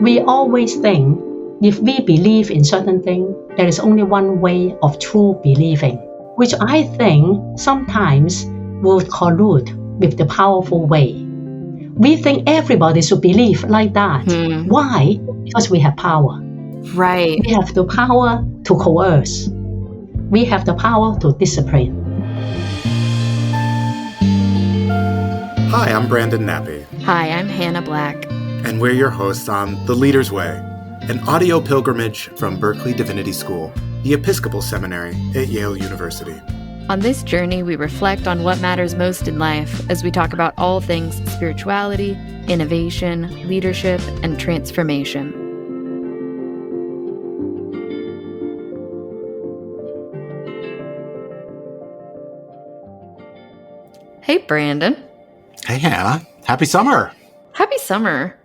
We always think if we believe in certain things, there is only one way of true believing, which I think sometimes will collude with the powerful way. We think everybody should believe like that. Why? Because we have power. Right. We have the power to coerce. We have the power to discipline. Hi, I'm Brandon Nappi. Hi, I'm Hannah Black. And we're your hosts on The Leader's Way, an audio pilgrimage from Berkeley Divinity School, the Episcopal Seminary at Yale University. On this journey, we reflect on what matters most in life as we talk about all things spirituality, innovation, leadership, and transformation. Hey, Brandon. Hey, Hannah. Happy summer. Happy summer.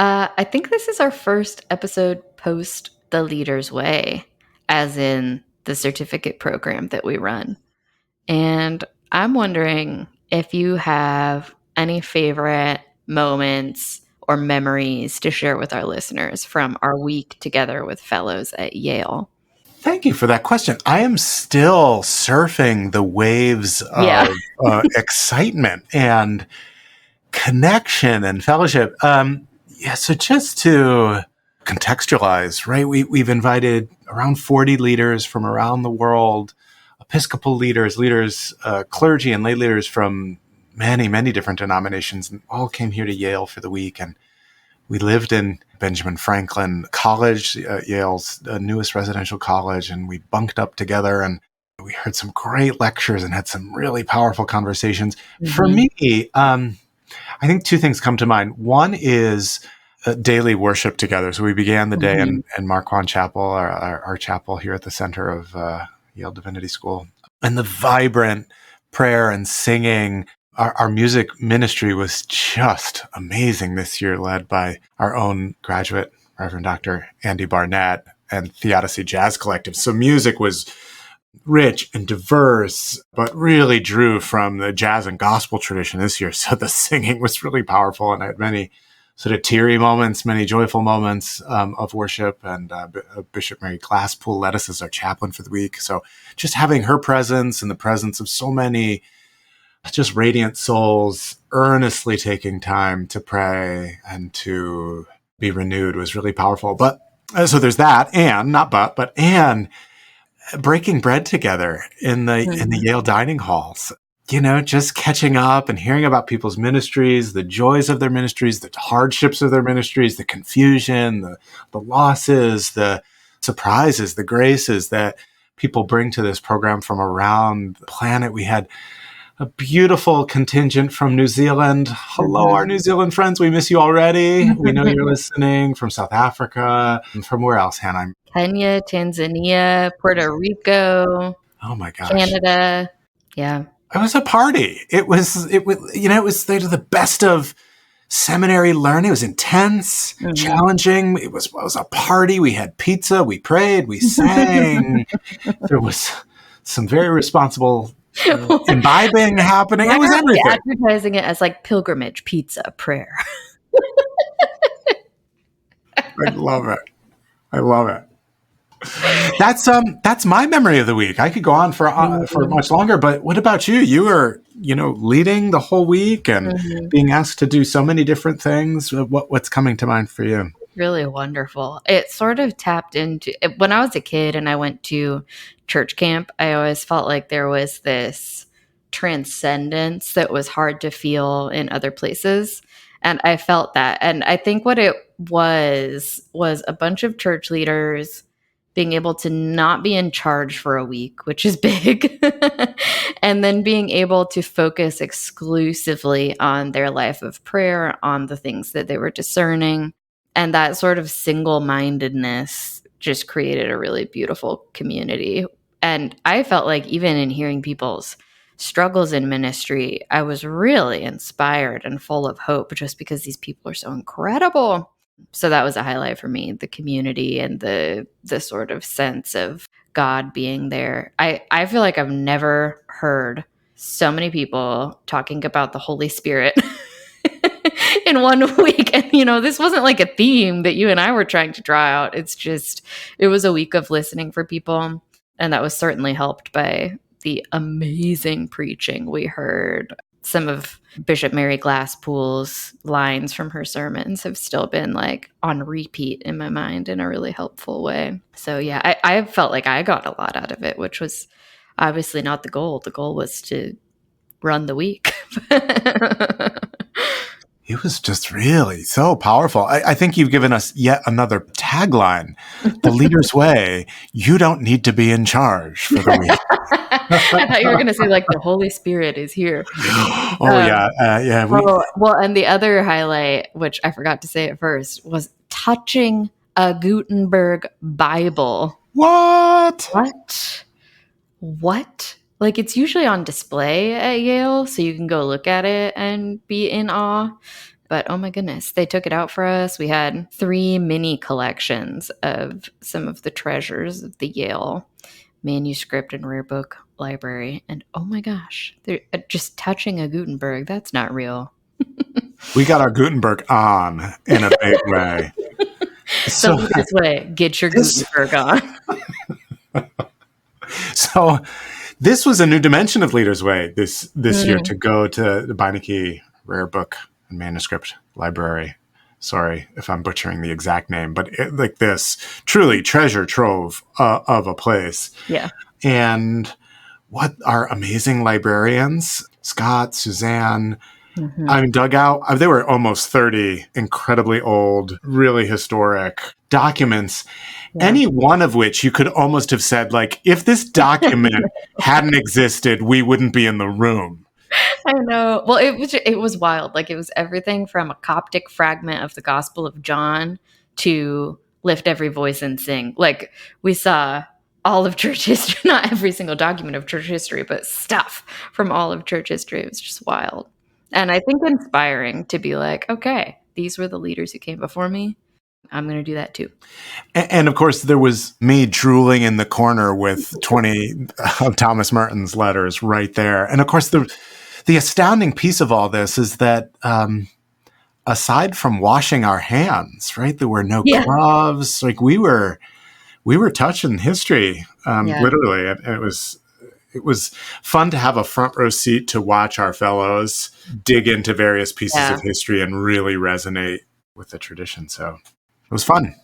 I think this is our first episode post The Leader's Way, as in the certificate program that we run. And I'm wondering if you have any favorite moments or memories to share with our listeners from our week together with fellows at Yale. Thank you for that question. I am still surfing the waves of excitement and connection and fellowship. So just to contextualize, right? We've invited around 40 leaders from around the world, Episcopal leaders, clergy and lay leaders from many, many different denominations, and all came here to Yale for the week. And we lived in Benjamin Franklin College, Yale's newest residential college, and we bunked up together and we heard some great lectures and had some really powerful conversations. Mm-hmm. For me, I think two things come to mind. One is daily worship together. So we began the day in Marquand Chapel, our chapel here at the center of Yale Divinity School. And the vibrant prayer and singing. Our music ministry was just amazing this year, led by our own graduate, Reverend Dr. Andy Barnett and Theodicy Jazz Collective. So music was rich and diverse, but really drew from the jazz and gospel tradition this year. So the singing was really powerful, and I had many sort of teary moments, many joyful moments of worship. And Bishop Mary Glasspool led us as our chaplain for the week. So just having her presence and the presence of so many just radiant souls earnestly taking time to pray and to be renewed was really powerful. But so there's that, and breaking bread together in the Yale dining halls, just catching up and hearing about people's ministries, the joys of their ministries, the hardships of their ministries, the confusion, the losses, the surprises, the graces that people bring to this program from around the planet. We had a beautiful contingent from New Zealand. Hello, our New Zealand friends. We miss you already. We know you're listening. From South Africa. And from where else, Hannah? Kenya, Tanzania, Puerto Rico. Oh my gosh. Canada. Yeah. It was a party. It was the best of seminary learning. It was intense, challenging. It was a party. We had pizza. We prayed. We sang. There was some very responsible imbibing happening. It was everything. Advertising it as like pilgrimage, pizza, prayer. I love it. That's my memory of the week. I could go on for much longer, but what about you? You were, leading the whole week and being asked to do so many different things. What's coming to mind for you? Really wonderful. It sort of tapped into when I was a kid and I went to church camp. I always felt like there was this transcendence that was hard to feel in other places. And I felt that. And I think what it was a bunch of church leaders being able to not be in charge for a week, which is big, and then being able to focus exclusively on their life of prayer, on the things that they were discerning. And that sort of single-mindedness just created a really beautiful community. And I felt like even in hearing people's struggles in ministry, I was really inspired and full of hope just because these people are so incredible. So that was a highlight for me, the community and the sort of sense of God being there. I feel like I've never heard so many people talking about the Holy Spirit in 1 week. And, this wasn't like a theme that you and I were trying to draw out. It's just, it was a week of listening for people. And that was certainly helped by the amazing preaching we heard. Some of Bishop Mary Glasspool's lines from her sermons have still been like on repeat in my mind in a really helpful way. So yeah, I felt like I got a lot out of it, which was obviously not the goal. The goal was to run the week. It was just really so powerful. I think you've given us yet another tagline, the leader's way. You don't need to be in charge for the week. I thought you were going to say like the Holy Spirit is here. Yeah. Well, and the other highlight, which I forgot to say at first, was touching a Gutenberg Bible. What? Like, it's usually on display at Yale, so you can go look at it and be in awe. But oh my goodness, they took it out for us. We had 3 mini collections of some of the treasures of the Yale manuscript and rare book library. And oh my gosh, they're just touching a Gutenberg. That's not real. We got our Gutenberg on in a big way. So this way, get your Gutenberg on. So this was a new dimension of Leader's Way this year, to go to the Beinecke Rare Book and Manuscript Library. Sorry if I'm butchering the exact name, but like this truly treasure trove of a place. Yeah. And what are amazing librarians, Scott, Suzanne, dug out. They were almost 30 incredibly old, really historic documents. Yeah. Any one of which you could almost have said, like, if this document hadn't existed, we wouldn't be in the room. I know. Well, it was wild. Like, it was everything from a Coptic fragment of the Gospel of John to Lift Every Voice and Sing. Like, we saw all of church history, not every single document of church history, but stuff from all of church history. It was just wild. And I think inspiring to be like, okay, these were the leaders who came before me. I'm going to do that too. And of course, there was me drooling in the corner with 20 of Thomas Merton's letters right there. And of course, the astounding piece of all this is that aside from washing our hands, right, there were no gloves. Like we were touching history, literally. And it was fun to have a front row seat to watch our fellows dig into various pieces of history and really resonate with the tradition. So it was fun.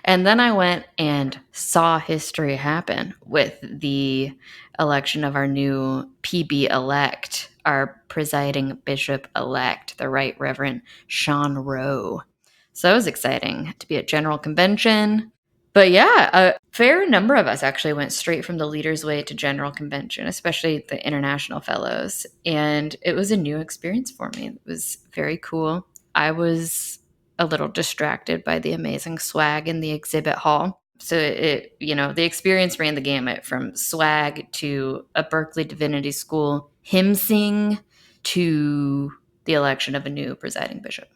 And then I went and saw history happen with the election of our new PB-elect, our presiding bishop-elect, the Right Reverend Sean Rowe. So it was exciting to be at General Convention. But yeah, a fair number of us actually went straight from the Leader's Way to General Convention, especially the international fellows. And it was a new experience for me. It was very cool. I was a little distracted by the amazing swag in the exhibit hall. So the experience ran the gamut from swag to a Berkeley Divinity School hymn sing to the election of a new presiding bishop.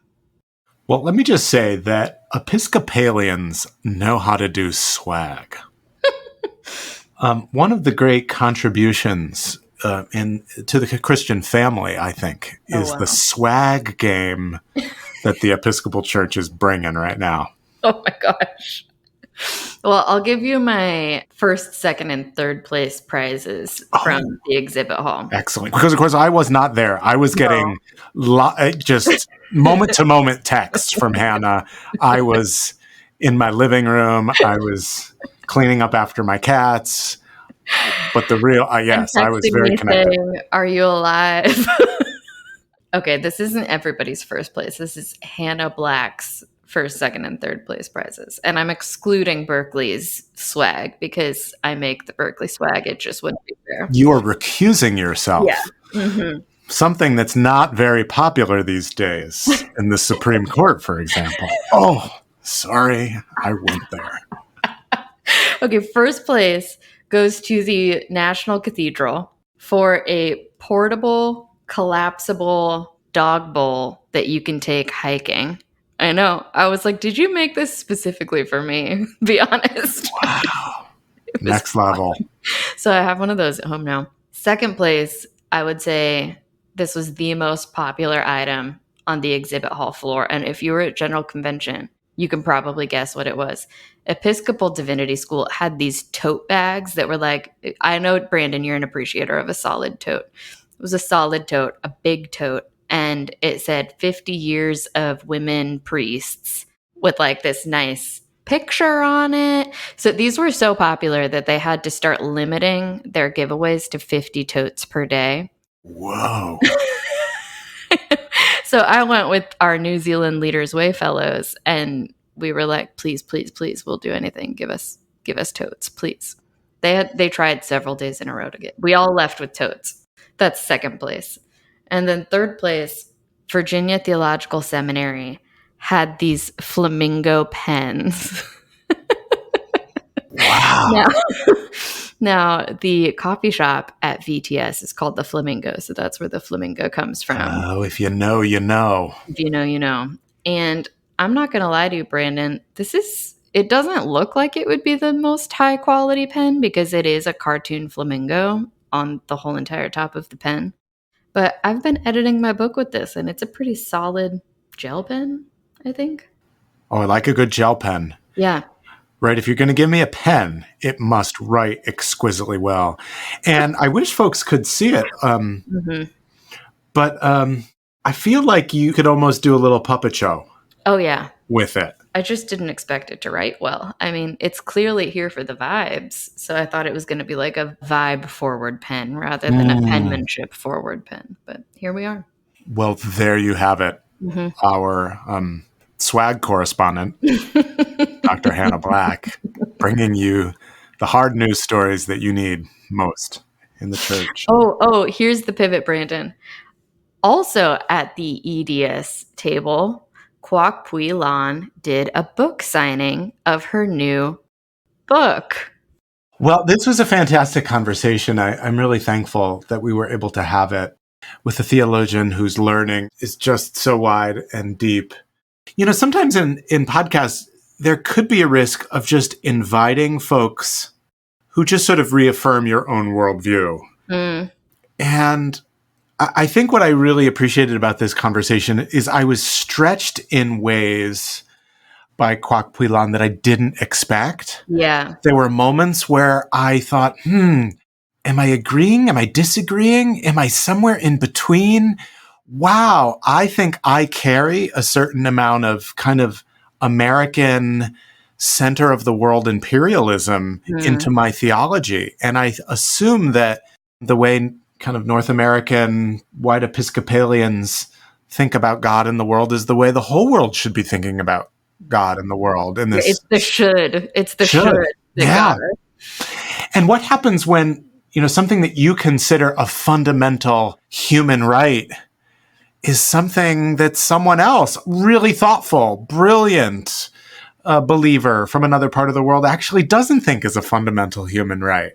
Well, let me just say that Episcopalians know how to do swag. One of the great contributions to the Christian family, I think, is the swag game that the Episcopal Church is bringing right now. Oh my gosh. Well, I'll give you my first, second, and third place prizes from the exhibit hall. Excellent. Because, of course, I was not there. I was getting just moment-to-moment texts from Hannah. I was in my living room. I was cleaning up after my cats. But the real, yes, I was very connected. Saying, are you alive? Okay, this isn't everybody's first place. This is Hannah Black's first, second, and third place prizes. And I'm excluding Berkeley's swag because I make the Berkeley swag. It just wouldn't be fair. You are recusing yourself. Yeah. Mm-hmm. Something that's not very popular these days in the Supreme Court, for example. Oh, sorry. I went there. Okay, first place goes to the National Cathedral for a portable, collapsible dog bowl that you can take hiking. I know. I was like, did you make this specifically for me? Be honest. Wow. Next level. So I have one of those at home now. Second place, I would say this was the most popular item on the exhibit hall floor. And if you were at General Convention, you can probably guess what it was. Episcopal Divinity School had these tote bags that were like, I know, Brandon, you're an appreciator of a solid tote. It was a solid tote, a big tote. And it said 50 years of women priests with like this nice picture on it. So these were so popular that they had to start limiting their giveaways to 50 totes per day. Whoa. So I went with our New Zealand Leaders Way fellows, and we were like, please, please, please, we'll do anything. Give us totes, please. They tried several days in a row to get. We all left with totes. That's second place. And then third place, Virginia Theological Seminary had these flamingo pens. Wow. Now, the coffee shop at VTS is called the Flamingo, so that's where the flamingo comes from. Oh, if you know, you know. If you know, you know. And I'm not going to lie to you, Brandon, it doesn't look like it would be the most high quality pen because it is a cartoon flamingo on the whole entire top of the pen. But I've been editing my book with this, and it's a pretty solid gel pen, I think. Oh, I like a good gel pen. Yeah. Right. If you're going to give me a pen, it must write exquisitely well. And I wish folks could see it. But I feel like you could almost do a little puppet show. Oh, yeah. With it. I just didn't expect it to write well. I mean, it's clearly here for the vibes. So I thought it was going to be like a vibe forward pen rather than a penmanship forward pen. But here we are. Well, there you have it. Our swag correspondent, Dr. Hannah Black, bringing you the hard news stories that you need most in the church. Oh, here's the pivot, Brandon. Also at the EDS table, Kwok Pui Lan did a book signing of her new book. Well, this was a fantastic conversation. I'm really thankful that we were able to have it with a theologian whose learning is just so wide and deep. You know, sometimes in podcasts, there could be a risk of just inviting folks who just sort of reaffirm your own worldview. And I think what I really appreciated about this conversation is I was stretched in ways by Kwok Pui Lan that I didn't expect. Yeah. There were moments where I thought, am I agreeing? Am I disagreeing? Am I somewhere in between? Wow, I think I carry a certain amount of kind of American center of the world imperialism into my theology. And I assume that the way kind of North American white Episcopalians think about God and the world is the way the whole world should be thinking about God and the world. And this, it's the should. It's the should. Yeah. And what happens when, you know, something that you consider a fundamental human right is something that someone else, really thoughtful, brilliant believer from another part of the world actually doesn't think is a fundamental human right.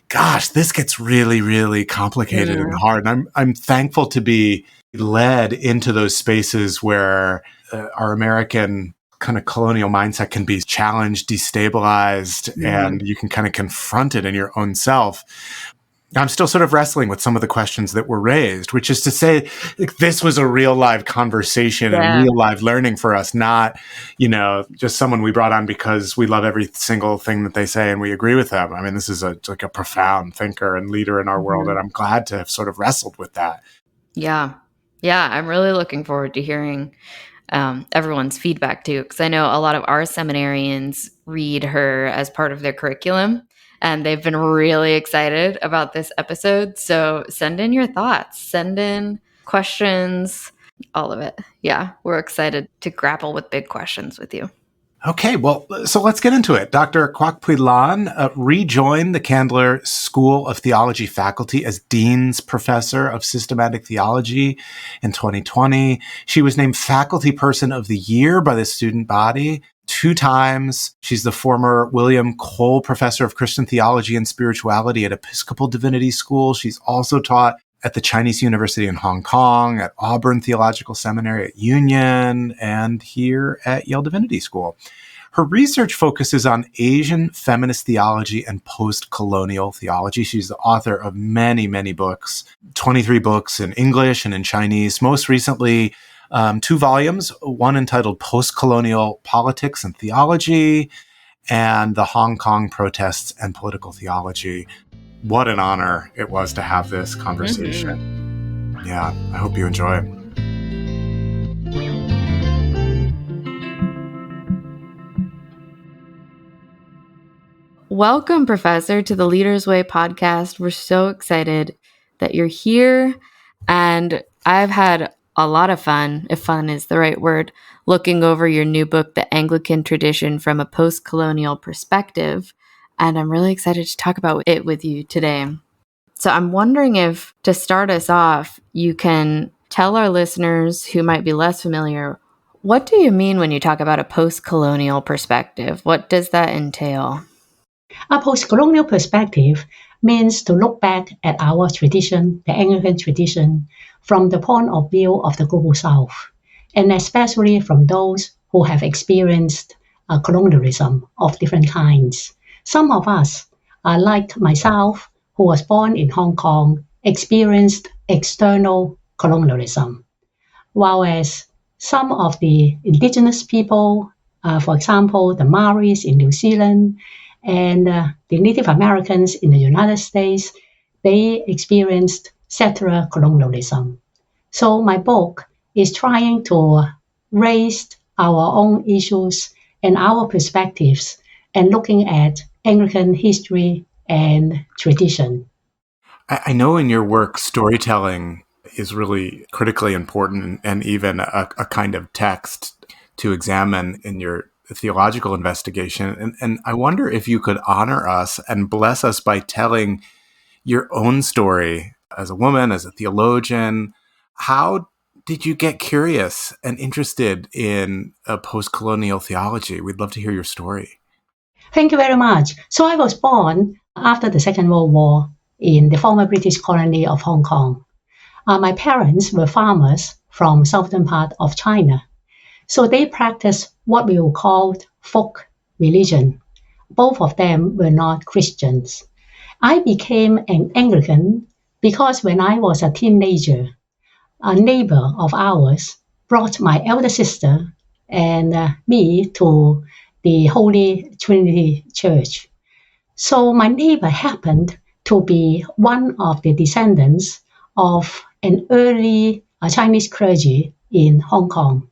Gosh, this gets really, really complicated and hard. And I'm thankful to be led into those spaces where our American kind of colonial mindset can be challenged, destabilized, and you can kind of confront it in your own self. I'm still sort of wrestling with some of the questions that were raised, which is to say, like, this was a real live conversation and real live learning for us, not, you know, just someone we brought on because we love every single thing that they say and we agree with them. I mean, this is like a profound thinker and leader in our world, and I'm glad to have sort of wrestled with that. Yeah, I'm really looking forward to hearing everyone's feedback too, because I know a lot of our seminarians read her as part of their curriculum. And they've been really excited about this episode. So send in your thoughts, send in questions, all of it. Yeah, we're excited to grapple with big questions with you. Okay, well, so let's get into it. Dr. Kwok Pui Lan rejoined the Candler School of Theology faculty as Dean's Professor of Systematic Theology in 2020. She was named Faculty Person of the Year by the student body 2 times. She's the former William Cole Professor of Christian Theology and Spirituality at Episcopal Divinity School. She's also taught at the Chinese University in Hong Kong, at Auburn Theological Seminary at Union, and here at Yale Divinity School. Her research focuses on Asian feminist theology and post-colonial theology. She's the author of many, many books, 23 books in English and in Chinese. Most recently, 2 volumes, one entitled Postcolonial Politics and Theology, and the Hong Kong Protests and Political Theology. What an honor it was to have this conversation. Mm-hmm. Yeah, I hope you enjoy it. Welcome, Professor, to the Leader's Way podcast. We're so excited that you're here, and I've had a lot of fun, if fun is the right word, looking over your new book, The Anglican Tradition from a Postcolonial Perspective, and I'm really excited to talk about it with you today. So I'm wondering if, to start us off, you can tell our listeners who might be less familiar, what do you mean when you talk about a postcolonial perspective? What does that entail? A postcolonial perspective means to look back at our tradition, the Anglican tradition, from the point of view of the Global South, and especially from those who have experienced colonialism of different kinds. Some of us, like myself, who was born in Hong Kong, experienced external colonialism, whereas some of the indigenous people, for example, the Maoris in New Zealand, and the Native Americans in the United States, they experienced settler colonialism. So my book is trying to raise our own issues and our perspectives and looking at Anglican history and tradition. I know in your work, storytelling is really critically important and even a kind of text to examine in your theological investigation. And I wonder if you could honor us and bless us by telling your own story as a woman, as a theologian. How did you get curious and interested in a post-colonial theology? We'd love to hear your story. Thank you very much. So I was born after the Second World War in the former British colony of Hong Kong. My parents were farmers from southern part of China. So they practiced what we will call folk religion. Both of them were not Christians. I became an Anglican because when I was a teenager, a neighbor of ours brought my elder sister and me to the Holy Trinity Church. So my neighbor happened to be one of the descendants of an early Chinese clergy in Hong Kong.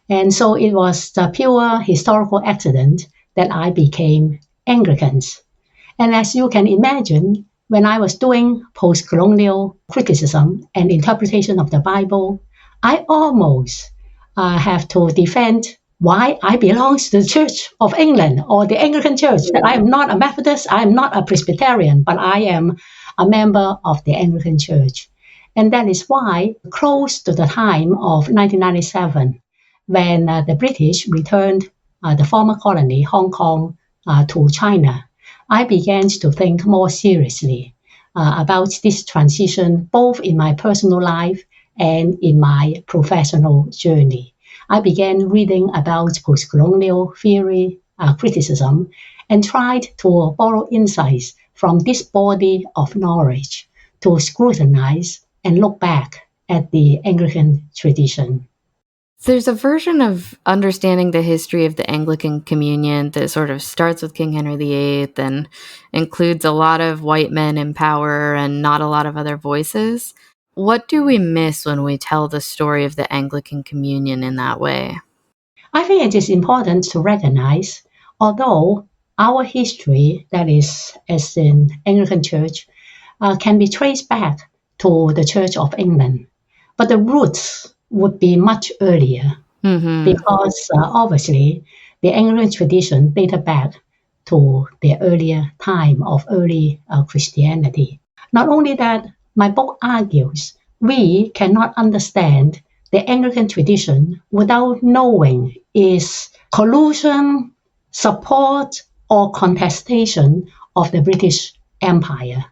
And so it was a pure historical accident that I became Anglicans. And as you can imagine, when I was doing post-colonial criticism and interpretation of the Bible, I almost have to defend why I belong to the Church of England or the Anglican Church, that I am not a Methodist, I am not a Presbyterian, but I am a member of the Anglican Church. And that is why, close to the time of 1997, when the British returned the former colony, Hong Kong, to China, I began to think more seriously about this transition, both in my personal life and in my professional journey. I began reading about post-colonial theory, criticism, and tried to borrow insights from this body of knowledge to scrutinize and look back at the Anglican tradition. There's a version of understanding the history of the Anglican Communion that sort of starts with King Henry VIII and includes a lot of white men in power and not a lot of other voices. What do we miss when we tell the story of the Anglican Communion in that way? I think it is important to recognize, although our history, that is, as in Anglican Church, can be traced back to the Church of England, but the roots would be much earlier, because obviously the Anglican tradition dated back to the earlier time of early Christianity. Not only that, my book argues we cannot understand the Anglican tradition without knowing its collusion, support, or contestation of the British Empire.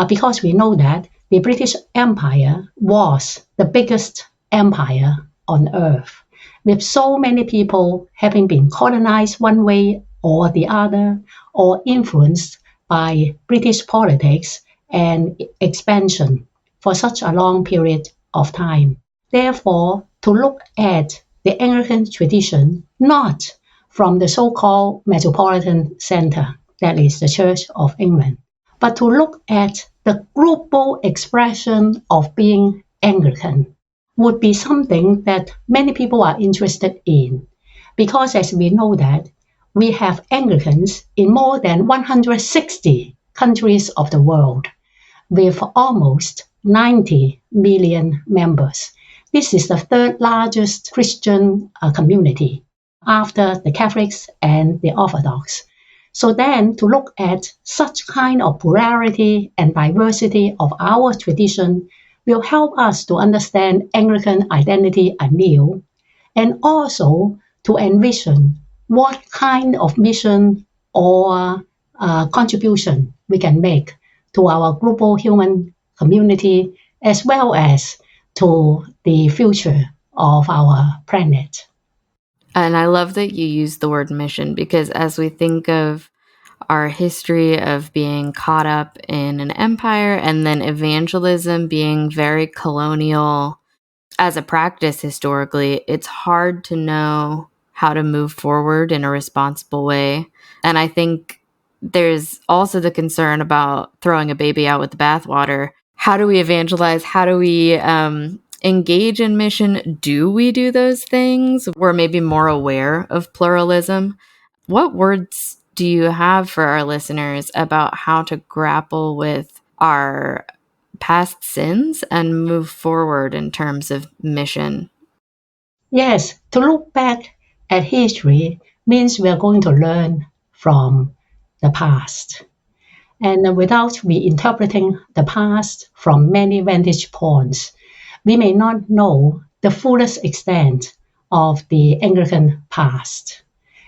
Because we know that the British Empire was the biggest empire on earth, with so many people having been colonized one way or the other, or influenced by British politics and expansion for such a long period of time. Therefore, to look at the Anglican tradition not from the so-called metropolitan center, that is the Church of England, but to look at the global expression of being Anglican would be something that many people are interested in. Because as we know that we have Anglicans in more than 160 countries of the world with almost 90 million members. This is the third largest Christian community after the Catholics and the Orthodox. So then to look at such kind of plurality and diversity of our tradition will help us to understand Anglican identity anew, and also to envision what kind of mission or contribution we can make to our global human community as well as to the future of our planet. And I love that you use the word mission, because as we think of our history of being caught up in an empire and then evangelism being very colonial as a practice historically, it's hard to know how to move forward in a responsible way. And I think there's also the concern about throwing a baby out with the bathwater. How do we evangelize? How do we engage in mission? Do we do those things? We're maybe more aware of pluralism. What words do you have for our listeners about how to grapple with our past sins and move forward in terms of mission? Yes, to look back at history means we are going to learn from the past. And without reinterpreting the past from many vantage points, we may not know the fullest extent of the Anglican past.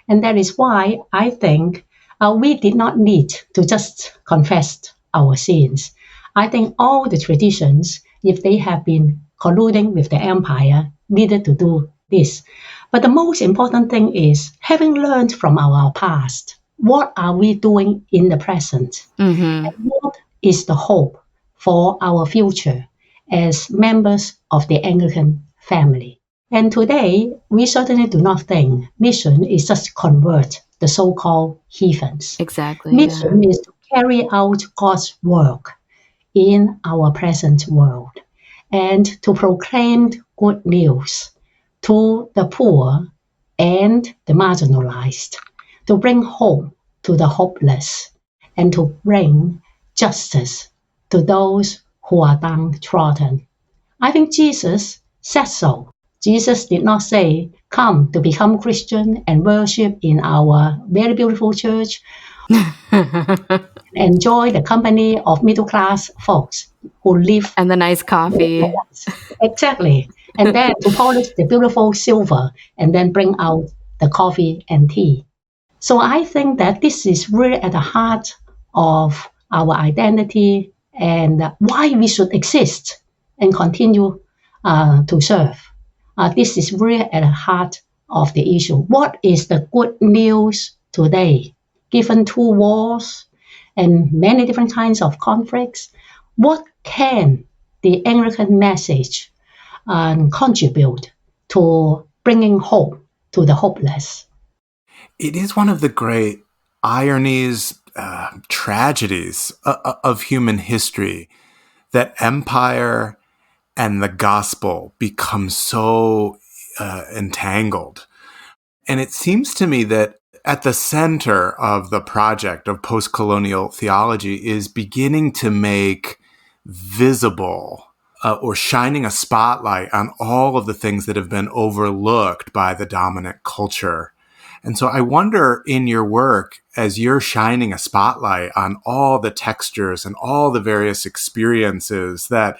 And that is why I think we did not need to just confess our sins. I think all the traditions, if they have been colluding with the empire, needed to do this. But the most important thing is, having learned from our past, what are we doing in the present? Mm-hmm. And what is the hope for our future as members of the Anglican family? And today, we certainly do not think mission is just to convert the so-called heathens. Exactly. Mission is to carry out God's work in our present world and to proclaim good news to the poor and the marginalized, to bring hope to the hopeless, and to bring justice to those who are downtrodden. I think Jesus said so. Jesus did not say, come to become Christian and worship in our very beautiful church, enjoy the company of middle-class folks who live... And the nice coffee. Exactly. And then to polish the beautiful silver and then bring out the coffee and tea. So I think that this is really at the heart of our identity and why we should exist and continue to serve. This is really at the heart of the issue. What is the good news today? Given two wars and many different kinds of conflicts, what can the Anglican message contribute to bringing hope to the hopeless? It is one of the great ironies, tragedies of human history that empire and the gospel become so entangled. And it seems to me that at the center of the project of postcolonial theology is beginning to make visible or shining a spotlight on all of the things that have been overlooked by the dominant culture. And so I wonder, in your work, as you're shining a spotlight on all the textures and all the various experiences that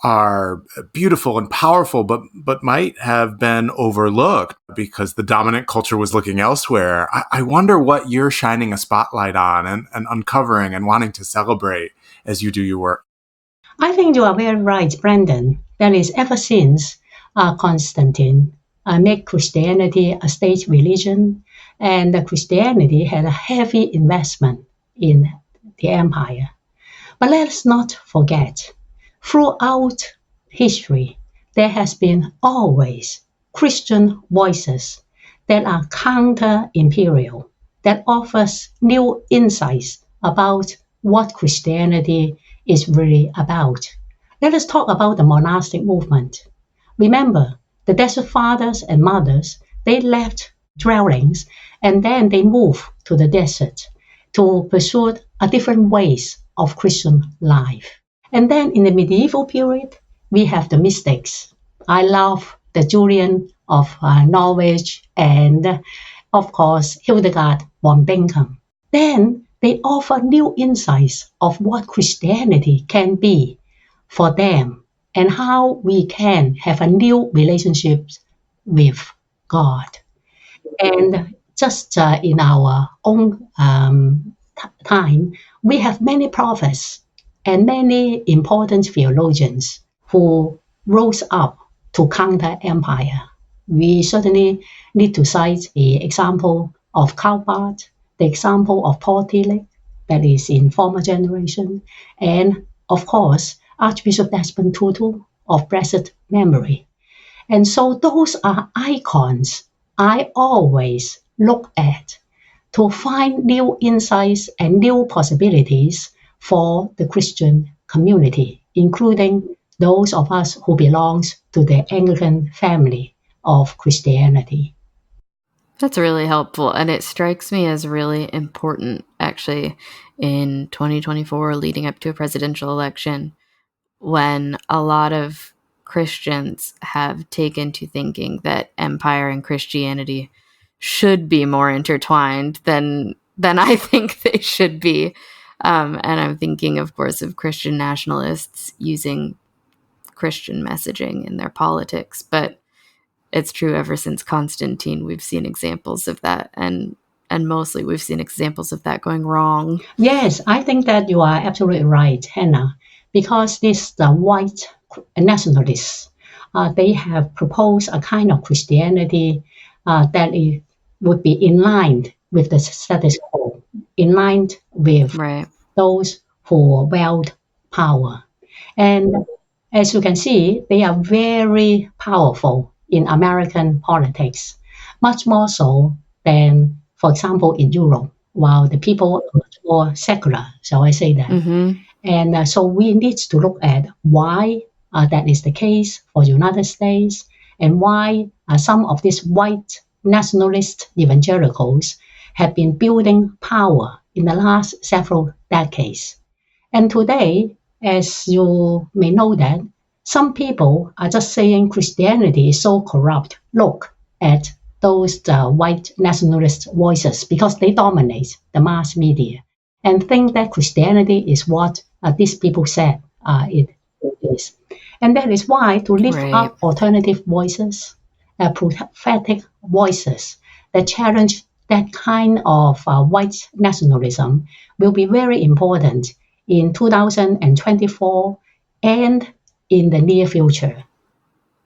are beautiful and powerful, but might have been overlooked because the dominant culture was looking elsewhere. I wonder what you're shining a spotlight on and uncovering and wanting to celebrate as you do your work. I think you are very right, Brandon. That is, ever since Constantine made Christianity a state religion, and Christianity had a heavy investment in the empire. But let us not forget, throughout history, there has been always Christian voices that are counter-imperial, that offers new insights about what Christianity is really about. Let us talk about the monastic movement. Remember, the Desert Fathers and Mothers, they left dwellings and then they moved to the desert to pursue a different ways of Christian life. And then in the medieval period, we have the mystics. I love the Julian of Norwich and, of course, Hildegard von Bingen. Then they offer new insights of what Christianity can be for them and how we can have a new relationship with God. And just in our own time, we have many prophets and many important theologians who rose up to counter empire. We certainly need to cite the example of Calvert, the example of Paul Tillich, that is in former generation, and of course, Archbishop Desmond Tutu of blessed memory. And so those are icons I always look at to find new insights and new possibilities for the Christian community, including those of us who belong to the Anglican family of Christianity. That's really helpful. And it strikes me as really important, actually, in 2024, leading up to a presidential election, when a lot of Christians have taken to thinking that empire and Christianity should be more intertwined than I think they should be. And I'm thinking, of course, of Christian nationalists using Christian messaging in their politics. But it's true ever since Constantine, we've seen examples of that. And mostly we've seen examples of that going wrong. Yes, I think that you are absolutely right, Hannah, because these white nationalists, they have proposed a kind of Christianity that would be in line with the status quo, in line with those who wield power. And as you can see, they are very powerful in American politics, much more so than, for example, in Europe, while the people are much more secular, shall I say that. Mm-hmm. And so we need to look at why that is the case for United States and why some of these white nationalist evangelicals have been building power in the last several decades. And today, as you may know that, some people are just saying Christianity is so corrupt. Look at those white nationalist voices because they dominate the mass media and think that Christianity is what these people said it is. And that is why to lift up alternative voices, prophetic voices that challenge that kind of white nationalism will be very important in 2024 and in the near future.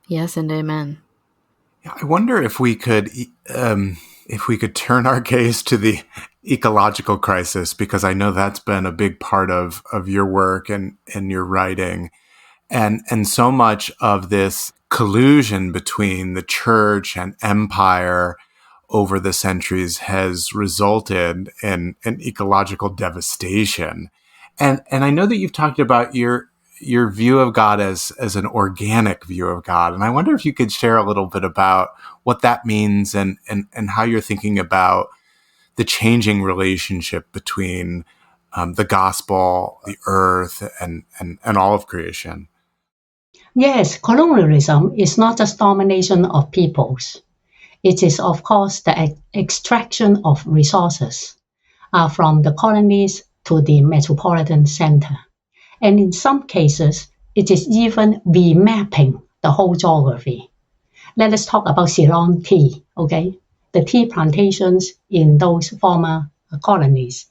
Yes, and amen. I wonder if we could turn our gaze to the ecological crisis, because I know that's been a big part of your work and your writing, and so much of this collusion between the church and empire over the centuries has resulted in an ecological devastation. And I know that you've talked about your view of God as an organic view of God. And I wonder if you could share a little bit about what that means and how you're thinking about the changing relationship between the gospel, the earth, and all of creation. Yes, colonialism is not just domination of peoples. It is, of course, the extraction of resources from the colonies to the metropolitan center. And in some cases, it is even remapping the whole geography. Let us talk about Ceylon tea, okay? The tea plantations in those former colonies.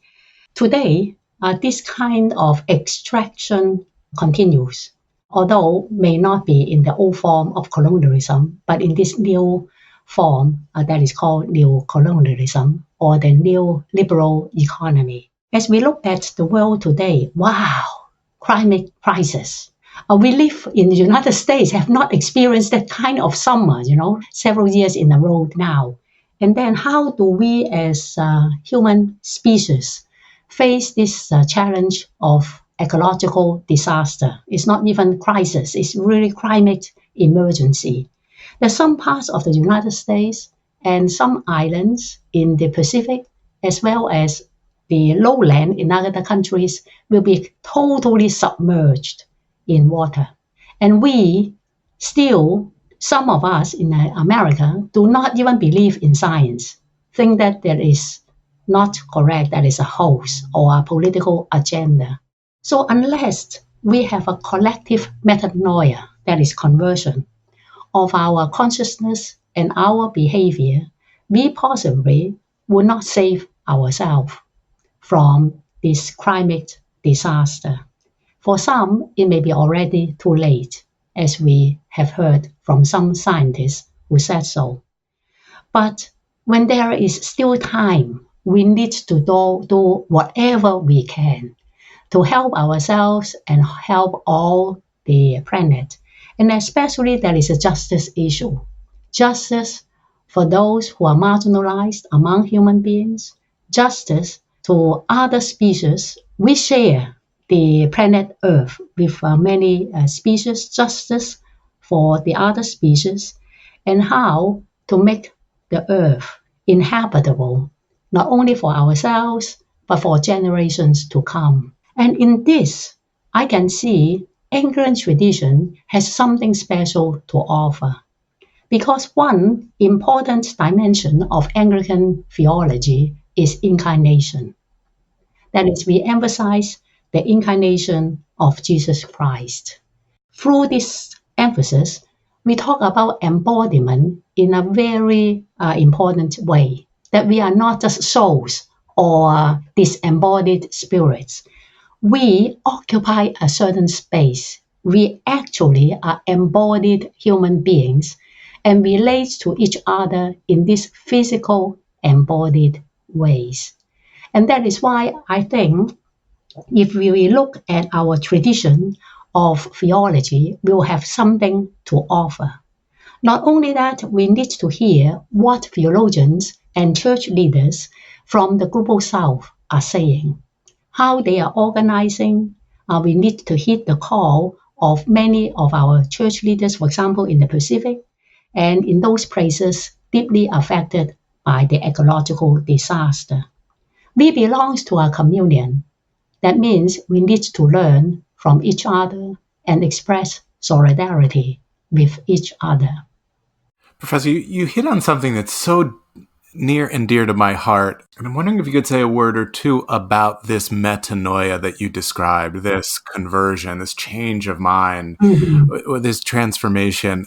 Today, this kind of extraction continues, although may not be in the old form of colonialism, but in this new form that is called neo-colonialism or the neoliberal economy. As we look at the world today, wow, climate crisis, We live in the United States, have not experienced that kind of summer, several years in a row now. And then how do we as human species face this challenge of ecological disaster? It's not even crisis, it's really climate emergency. There's some parts of the United States and some islands in the Pacific, as well as the lowland in other countries, will be totally submerged in water. And we still, some of us in America, do not even believe in science, think that there is not correct, that is a hoax or a political agenda. So unless we have a collective metanoia, that is conversion, of our consciousness and our behavior, we possibly will not save ourselves from this climate disaster. For some, it may be already too late, as we have heard from some scientists who said so. But when there is still time, we need to do whatever we can to help ourselves and help all the planet. And especially there is a justice issue. Justice for those who are marginalized among human beings, justice to other species. We share the planet Earth with many species, justice for the other species, and how to make the Earth inhabitable, not only for ourselves, but for generations to come. And in this, I can see Anglican tradition has something special to offer. Because one important dimension of Anglican theology is incarnation. That is, we emphasize the incarnation of Jesus Christ. Through this emphasis, we talk about embodiment in a very important way, that we are not just souls or disembodied spirits. We occupy a certain space. We actually are embodied human beings and relate to each other in these physical embodied ways. And that is why I think if we look at our tradition of theology, we'll have something to offer. Not only that, we need to hear what theologians and church leaders from the Global South are saying, how they are organizing. We need to heed the call of many of our church leaders, for example, in the Pacific, and in those places deeply affected by the ecological disaster. We belong to a communion. That means we need to learn from each other and express solidarity with each other. Professor, you hit on something that's so near and dear to my heart. And I'm wondering if you could say a word or two about this metanoia that you described, this conversion, this change of mind, this transformation.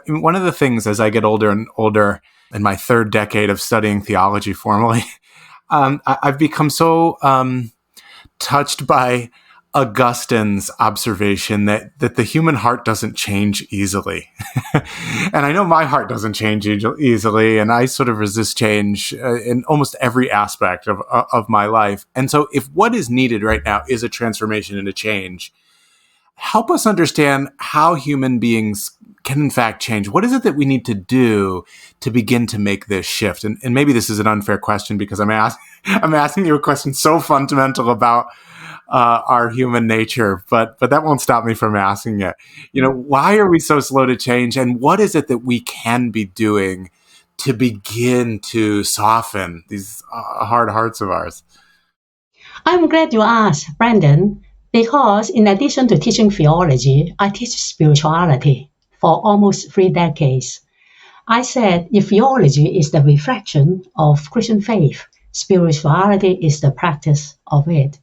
One of the things as I get older and older, in my third decade of studying theology formally, I've become so touched by Augustine's observation that the human heart doesn't change easily. And I know my heart doesn't change easily, and I sort of resist change in almost every aspect of my life. And so if what is needed right now is a transformation and a change, help us understand how human beings can in fact change. What is it that we need to do to begin to make this shift? And maybe this is an unfair question because I'm asking you a question so fundamental about our human nature, but that won't stop me from asking it. Why are we so slow to change, and what is it that we can be doing to begin to soften these hard hearts of ours? I'm glad you asked, Brandon, because in addition to teaching theology, I teach spirituality for almost 3 decades. I said if theology is the reflection of Christian faith, spirituality is the practice of it.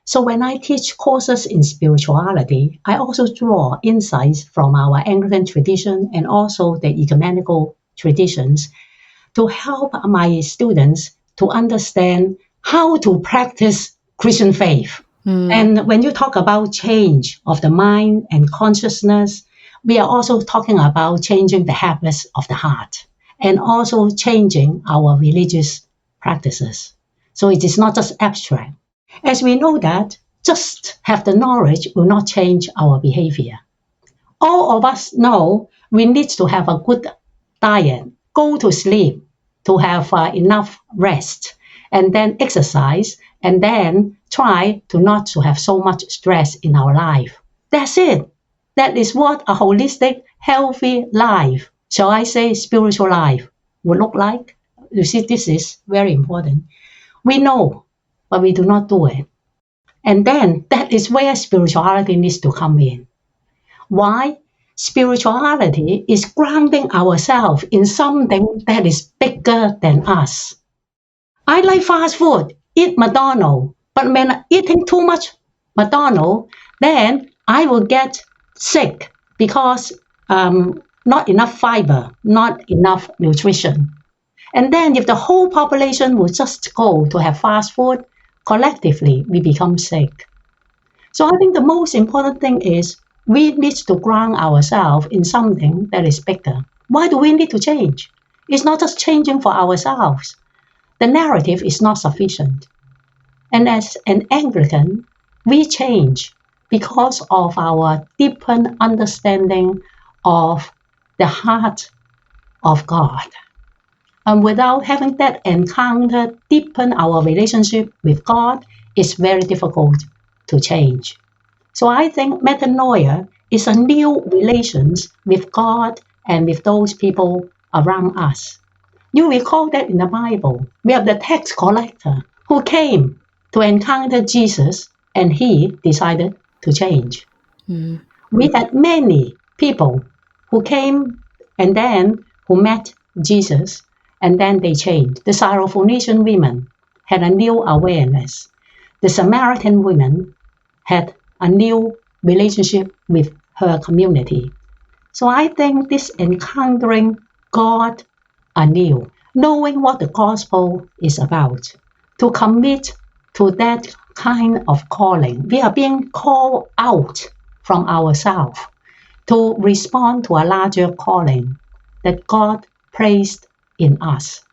So when I teach courses in spirituality, I also draw insights from our Anglican tradition and also the ecumenical traditions to help my students to understand how to practice Christian faith. And when you talk about change of the mind and consciousness, we are also talking about changing the habits of the heart and also changing our religious practices. So it is not just abstract. As we know that just have the knowledge will not change our behavior. All of us know we need to have a good diet, go to sleep, to have enough rest, and then exercise, and then try to not to have so much stress in our life. That's it. That is what a holistic, healthy life, shall I say spiritual life, would look like. You see, this is very important. We know, but we do not do it. And then that is where spirituality needs to come in. Why? Spirituality is grounding ourselves in something that is bigger than us. I like fast food, eat McDonald's, but when eating too much McDonald's, then I will get sick because not enough fiber, not enough nutrition. And then if the whole population will just go to have fast food, collectively we become sick. So I think the most important thing is we need to ground ourselves in something that is bigger. Why do we need to change? It's not just changing for ourselves. The narrative is not sufficient. And as an Anglican, we change because of our deepened understanding of the heart of God. And without having that encounter deepen our relationship with God, it's very difficult to change. So I think metanoia is a new relations with God and with those people around us. You recall that in the Bible, we have the tax collector who came to encounter Jesus and he decided to change. Mm. We had many people who came and then who met Jesus and then they changed. The Syrophoenician women had a new awareness. The Samaritan women had a new relationship with her community. So I think this encountering God anew, knowing what the gospel is about, to commit to that kind of calling. We are being called out from ourselves to respond to a larger calling that God placed in us.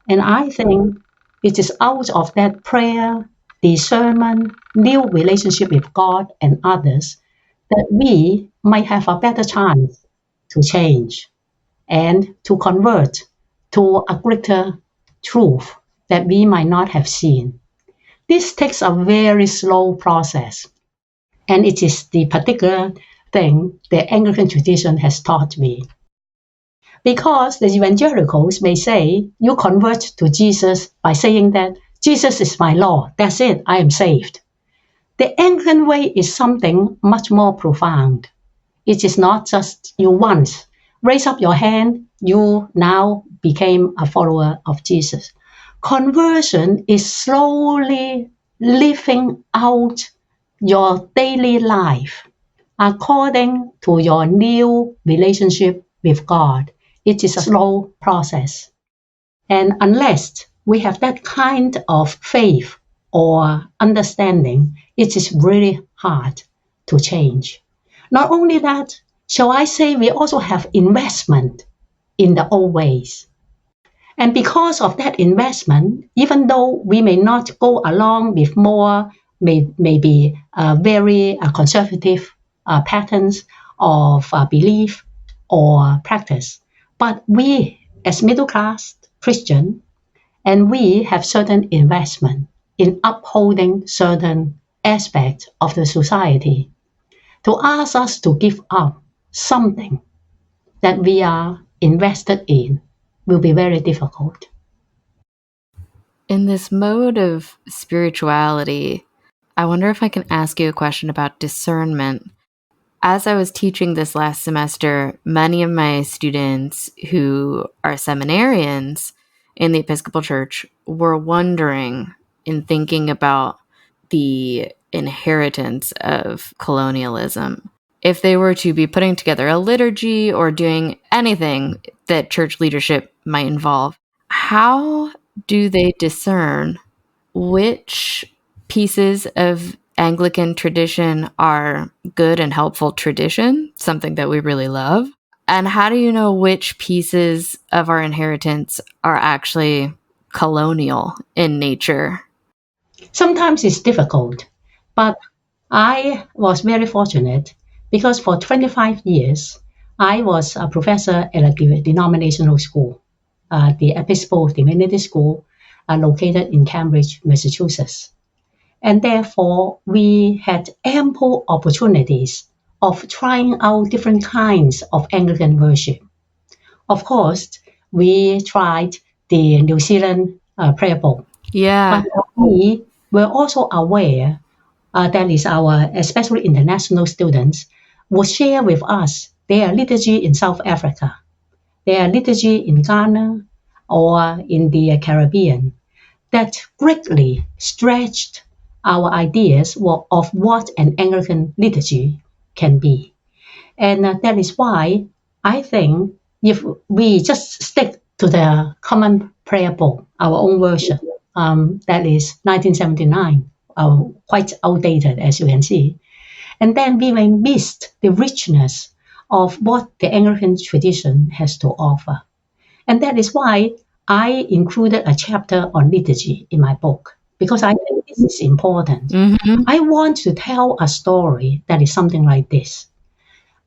And I think it is out of that prayer, discernment, new relationship with God and others that we might have a better chance to change and to convert to a greater truth that we might not have seen. This takes a very slow process, and it is the particular thing the Anglican tradition has taught me. Because the evangelicals may say, you convert to Jesus by saying that Jesus is my Lord, that's it, I am saved. The Anglican way is something much more profound. It is not just you once raise up your hand, you now became a follower of Jesus. Conversion is slowly living out your daily life according to your new relationship with God. It is a slow process. And unless we have that kind of faith or understanding, it is really hard to change. Not only that, shall I say we also have investment in the old ways. And because of that investment, even though we may not go along with more, maybe very conservative patterns of belief or practice, but we as middle class Christian, and we have certain investment in upholding certain aspects of the society. To ask us to give up something that we are invested in will be very difficult. In this mode of spirituality, I wonder if I can ask you a question about discernment. As I was teaching this last semester, many of my students who are seminarians in the Episcopal Church were wondering, in thinking about the inheritance of colonialism, if they were to be putting together a liturgy or doing anything that church leadership might involve, how do they discern which pieces of Anglican tradition are good and helpful tradition, something that we really love? And how do you know which pieces of our inheritance are actually colonial in nature? Sometimes it's difficult, but I was very fortunate because for 25 years, I was a professor at a denominational school, the Episcopal Divinity School, located in Cambridge, Massachusetts. And therefore, we had ample opportunities of trying out different kinds of Anglican worship. Of course, we tried the New Zealand prayer book. Yeah. But we were also aware that is our, especially international students, would share with us their liturgy in South Africa, their liturgy in Ghana, or in the Caribbean, that greatly stretched our ideas of what an Anglican liturgy can be. And that is why I think if we just stick to the common prayer book, our own version, that is 1979, quite outdated, as you can see. And then we may miss the richness of what the Anglican tradition has to offer. And that is why I included a chapter on liturgy in my book, because I think this is important. Mm-hmm. I want to tell a story that is something like this.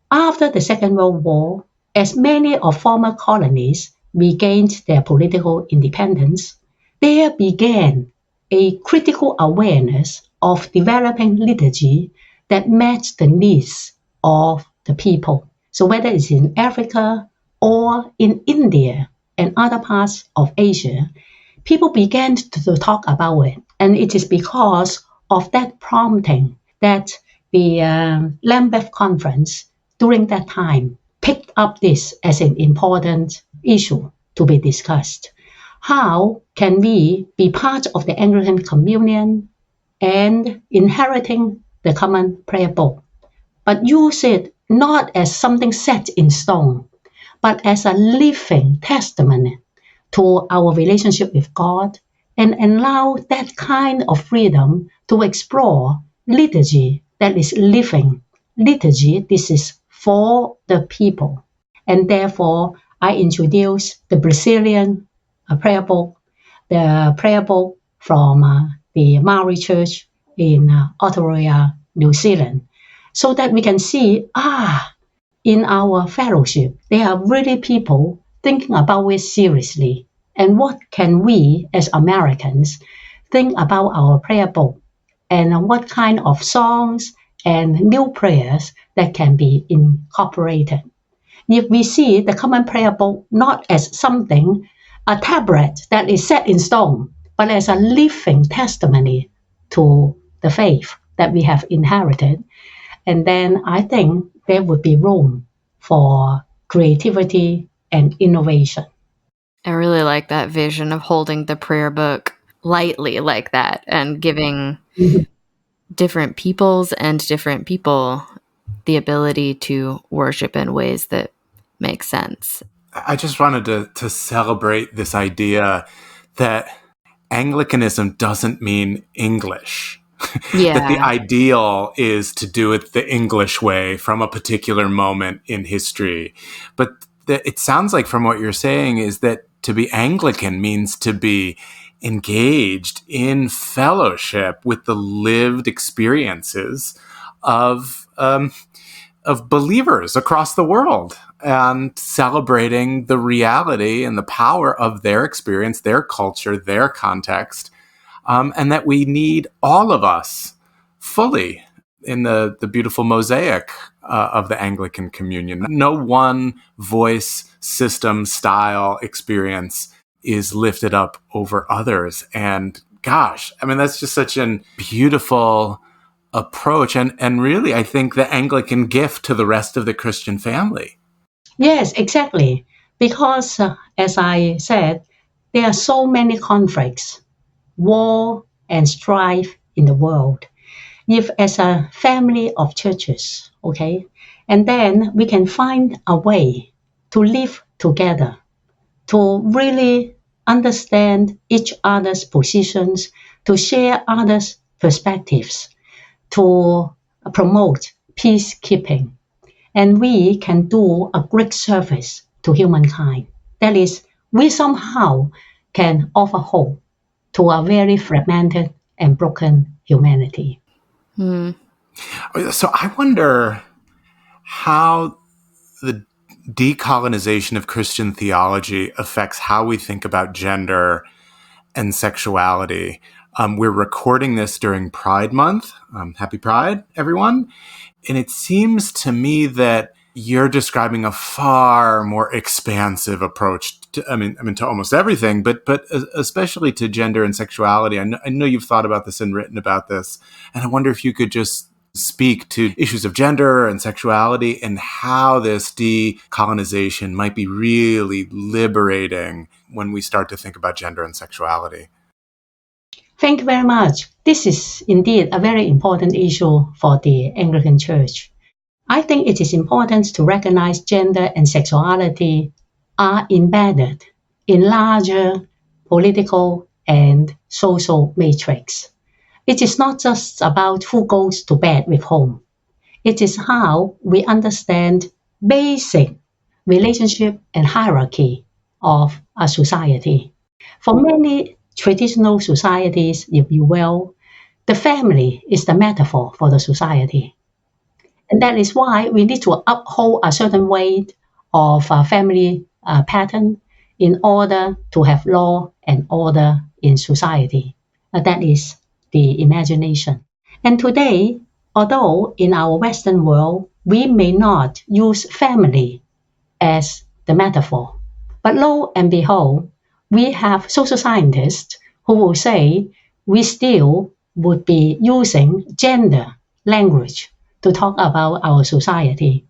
After the Second World War, as many of former colonies regained their political independence, there began a critical awareness of developing liturgy that met the needs of the people. So whether it's in Africa or in India and other parts of Asia, people began to talk about it. And it is because of that prompting that the Lambeth Conference during that time picked up this as an important issue to be discussed. How can we be part of the Anglican communion and inheriting the common prayer book, but use it not as something set in stone, but as a living testimony to our relationship with God, and allow that kind of freedom to explore liturgy that is living. Liturgy, this is for the people. And therefore, I introduced the Brazilian prayer book, the prayer book from the Maori Church in Aotearoa, New Zealand, so that we can see, in our fellowship, there are really people thinking about it seriously. And what can we as Americans think about our prayer book, and what kind of songs and new prayers that can be incorporated? If we see the common prayer book not as something, a tablet that is set in stone, but as a living testimony to the faith that we have inherited, and then I think there would be room for creativity and innovation. I really like that vision of holding the prayer book lightly like that and giving different peoples and different people the ability to worship in ways that make sense. I just wanted to celebrate this idea that Anglicanism doesn't mean English. Yeah. That the ideal is to do it the English way from a particular moment in history. But it sounds like from what you're saying is that to be Anglican means to be engaged in fellowship with the lived experiences of believers across the world, and celebrating the reality and the power of their experience, their culture, their context, and that we need all of us fully in the beautiful mosaic of the Anglican communion. No one voice, system, style, experience is lifted up over others. And gosh, I mean, that's just such a beautiful approach, and really, I think, the Anglican gift to the rest of the Christian family. Yes, exactly. Because, as I said, there are so many conflicts, war, and strife in the world. If as a family of churches, okay, and then we can find a way to live together, to really understand each other's positions, to share others' perspectives, to promote peacekeeping. And we can do a great service to humankind. That is, we somehow can offer hope to a very fragmented and broken humanity. So I wonder how the decolonization of Christian theology affects how we think about gender and sexuality. We're recording this during Pride Month. Happy Pride, everyone. And it seems to me that you're describing a far more expansive approach to, to almost everything, but especially to gender and sexuality. I know you've thought about this and written about this, and I wonder if you could just speak to issues of gender and sexuality and how this decolonization might be really liberating when we start to think about gender and sexuality. Thank you very much. This is indeed a very important issue for the Anglican Church. I think it is important to recognize gender and sexuality are embedded in larger political and social matrix. It is not just about who goes to bed with whom. It is how we understand basic relationship and hierarchy of a society. For many traditional societies, if you will, the family is the metaphor for the society. And that is why we need to uphold a certain way of family pattern in order to have law and order in society. That is the imagination. And today, although in our Western world, we may not use family as the metaphor, but lo and behold, we have social scientists who will say we still would be using gender language to talk about our society.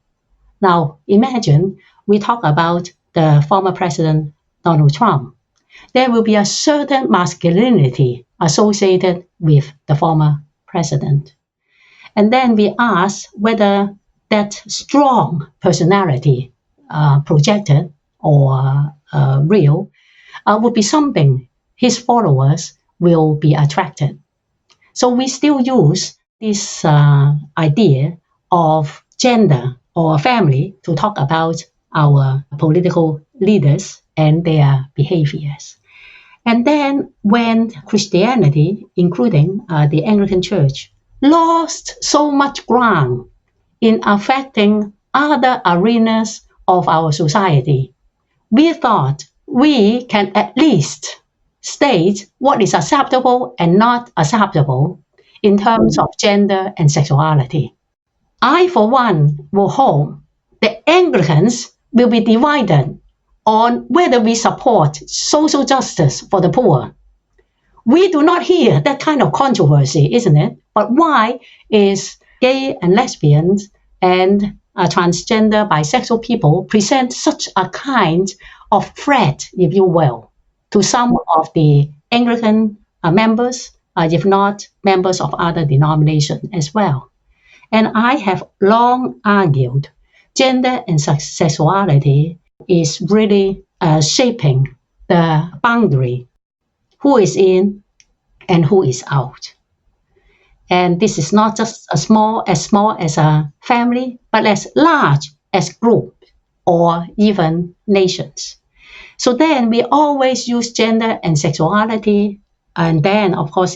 Now, imagine we talk about the former president, Donald Trump. There will be a certain masculinity associated with the former president. And then we ask whether that strong personality projected or real would be something his followers will be attracted. So we still use this idea of gender or family to talk about our political leaders and their behaviors. And then when Christianity, including the Anglican Church, lost so much ground in affecting other arenas of our society, we thought we can at least state what is acceptable and not acceptable in terms of gender and sexuality. I, for one, will hope the Anglicans will be divided on whether we support social justice for the poor. We do not hear that kind of controversy, isn't it? But why is gay and lesbians and transgender, bisexual people present such a kind of threat, if you will, to some of the Anglican members, if not members of other denominations as well? And I have long argued gender and sexuality is really shaping the boundary, who is in and who is out. And this is not just as small as a family, but as large as group or even nations. So then we always use gender and sexuality, and then of course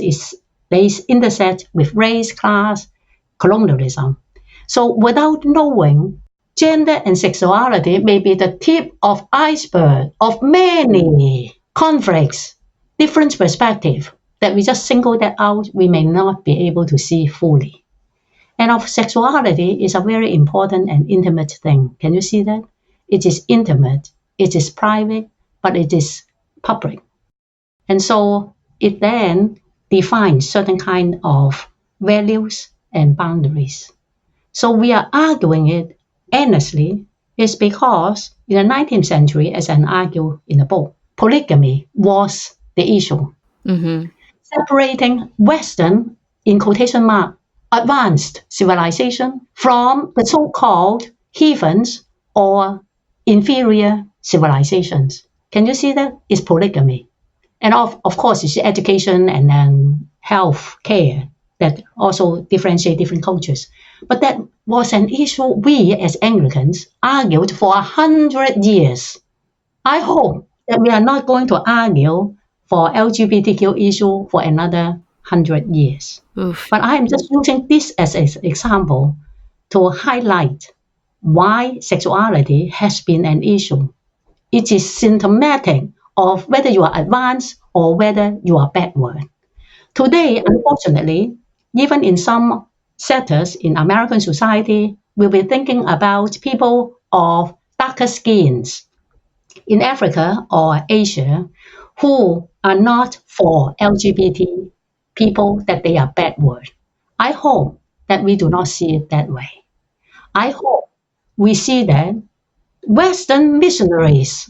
they intersect with race, class, colonialism. So without knowing, gender and sexuality may be the tip of iceberg of many conflicts, different perspectives that we just single that out, we may not be able to see fully. And of sexuality is a very important and intimate thing. Can you see that? It is intimate, it is private, but it is public. And so it then defines certain kind of values and boundaries. So we are arguing it endlessly is because in the 19th century, as I argue in the book, polygamy was the issue. Mm-hmm. Separating Western, in quotation mark, advanced civilization from the so-called heathens or inferior civilizations. Can you see that? It's polygamy. And of course, it's education and then health care that also differentiate different cultures. But that was an issue we as Anglicans argued for 100 years. I hope that we are not going to argue for LGBTQ issue for another 100 years. Oof. But I am just using this as an example to highlight why sexuality has been an issue. It is symptomatic of whether you are advanced or whether you are backward. Today, unfortunately, even in some sectors in American society, we'll be thinking about people of darker skins in Africa or Asia who are not for LGBT people, that they are backward. I hope that we do not see it that way. I hope we see that Western missionaries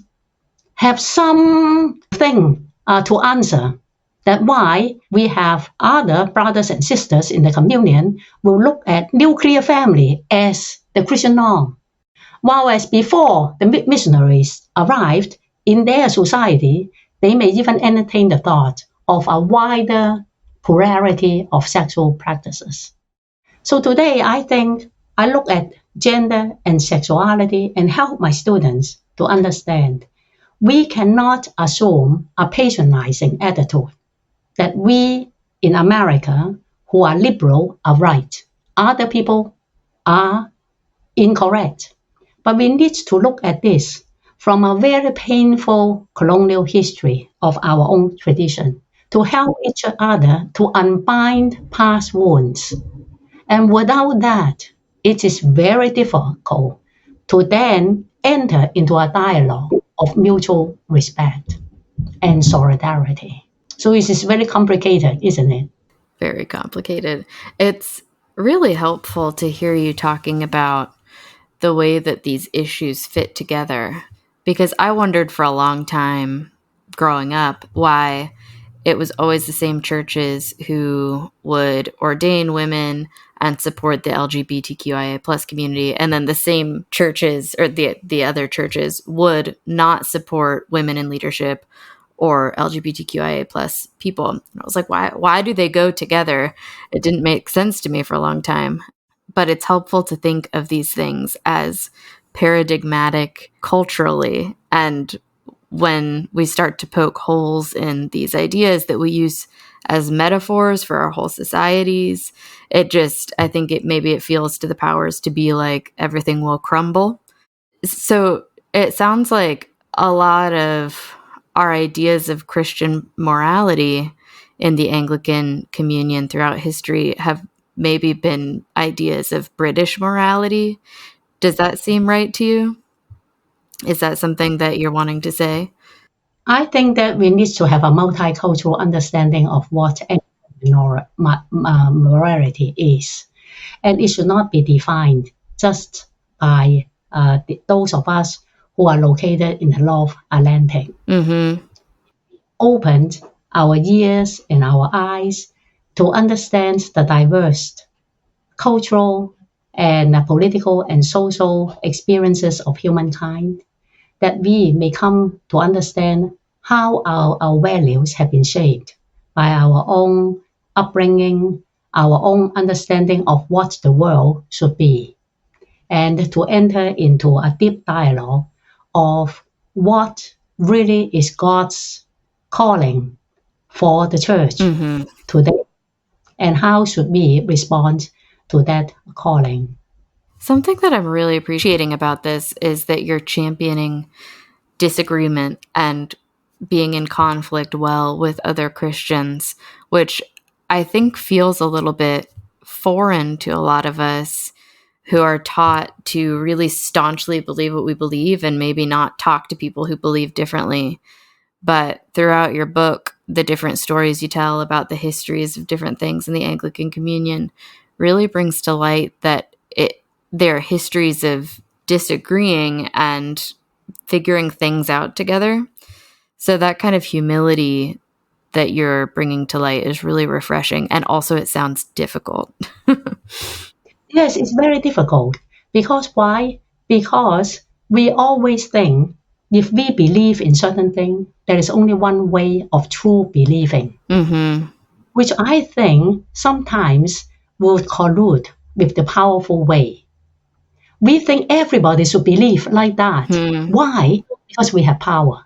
have something to answer, that why we have other brothers and sisters in the communion will look at nuclear family as the Christian norm. While as before the missionaries arrived in their society, they may even entertain the thought of a wider plurality of sexual practices. So today, I think I look at gender and sexuality and help my students to understand we cannot assume a patronizing attitude that we in America who are liberal are right. Other people are incorrect. But we need to look at this from a very painful colonial history of our own tradition to help each other to unbind past wounds. And without that, it is very difficult to then enter into a dialogue of mutual respect and solidarity. So it is very complicated, isn't it? Very complicated. It's really helpful to hear you talking about the way that these issues fit together, because I wondered for a long time growing up why it was always the same churches who would ordain women and support the LGBTQIA plus community, and then the same churches or the other churches would not support women in leadership or LGBTQIA plus people. And I was like, why do they go together? It didn't make sense to me for a long time. But it's helpful to think of these things as paradigmatic culturally. And when we start to poke holes in these ideas that we use as metaphors for our whole societies, I think it feels to the powers to be like everything will crumble. So it sounds like a lot of our ideas of Christian morality in the Anglican communion throughout history have maybe been ideas of British morality. Does that seem right to you? Is that something that you're wanting to say? I think that we need to have a multicultural understanding of what morality is. And it should not be defined just by those of us who are located in the North Atlantic. Mm-hmm. Opened our ears and our eyes to understand the diverse cultural and political and social experiences of humankind, that we may come to understand how our values have been shaped by our own upbringing, our own understanding of what the world should be, and to enter into a deep dialogue of what really is God's calling for the church today, and how should we respond to that calling. Something that I'm really appreciating about this is that you're championing disagreement and being in conflict well with other Christians, which I think feels a little bit foreign to a lot of us who are taught to really staunchly believe what we believe and maybe not talk to people who believe differently. But throughout your book, the different stories you tell about the histories of different things in the Anglican Communion really brings to light that there are histories of disagreeing and figuring things out together. So that kind of humility that you're bringing to light is really refreshing. And also it sounds difficult. Yes, it's very difficult. Because why? Because we always think if we believe in certain thing, there is only one way of true believing, which I think sometimes will collude with the powerful way. We think everybody should believe like that. Why? Because we have power.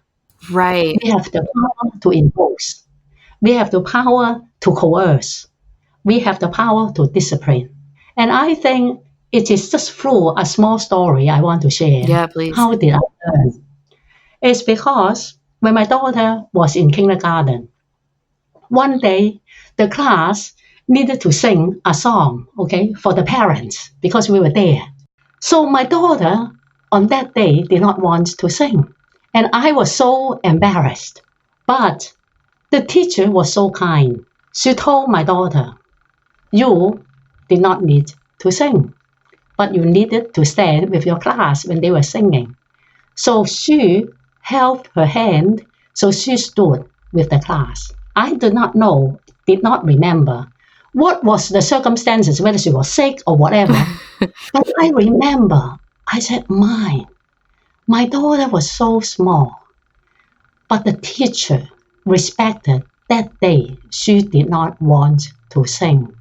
Right. We have the power to impose. We have the power to coerce. We have the power to discipline. And I think it is just through a small story I want to share. Yeah, please. How did I learn? It's because when my daughter was in kindergarten, one day the class needed to sing a song, for the parents because we were there. So my daughter on that day did not want to sing. And I was so embarrassed. But the teacher was so kind. She told my daughter, you did not need to sing, but you needed to stand with your class when they were singing. So she held her hand, so she stood with the class. I did not remember what was the circumstances, whether she was sick or whatever. But I remember, I said, my daughter was so small, but the teacher respected that day she did not want to sing.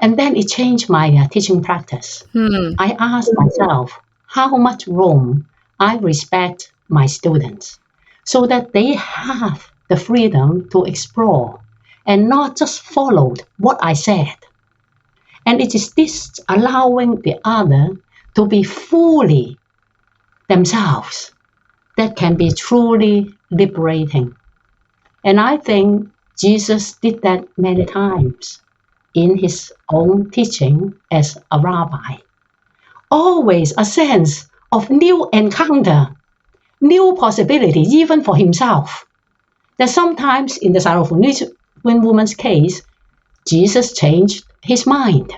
And then it changed my teaching practice. I asked myself how much room I respect my students so that they have the freedom to explore and not just follow what I said. And it is this allowing the other to be fully themselves that can be truly liberating. And I think Jesus did that many times in his own teaching as a rabbi. Always a sense of new encounter, new possibility, even for himself. That sometimes in the Syrophoenician woman's case, Jesus changed his mind.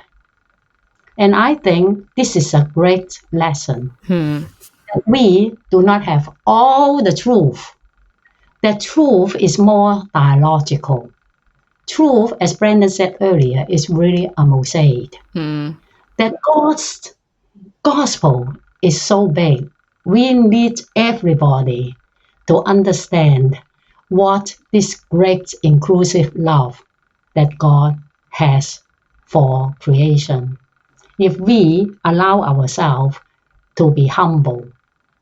And I think this is a great lesson. That we do not have all the truth. That truth is more dialogical. Truth, as Brandon said earlier, is really a mosaic. That God's gospel is so big. We need everybody to understand what this great inclusive love that God has for creation. If we allow ourselves to be humble,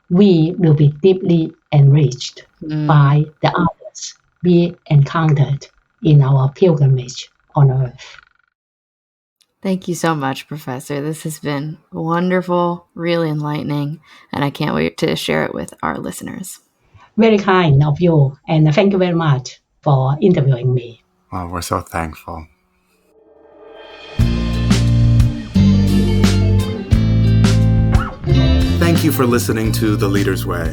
we will be deeply enriched by the others we encountered in our pilgrimage on earth. Thank you so much, Professor. This has been wonderful, really enlightening, and I can't wait to share it with our listeners. Very kind of you, and thank you very much for interviewing me. Well, we're so thankful. Thank you for listening to The Leader's Way.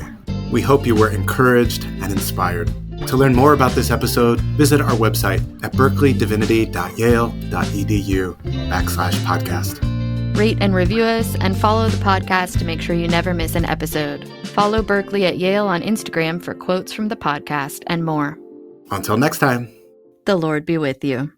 We hope you were encouraged and inspired. To learn more about this episode, visit our website at berkeleydivinity.yale.edu/podcast. Rate and review us and follow the podcast to make sure you never miss an episode. Follow Berkeley at Yale on Instagram for quotes from the podcast and more. Until next time. The Lord be with you.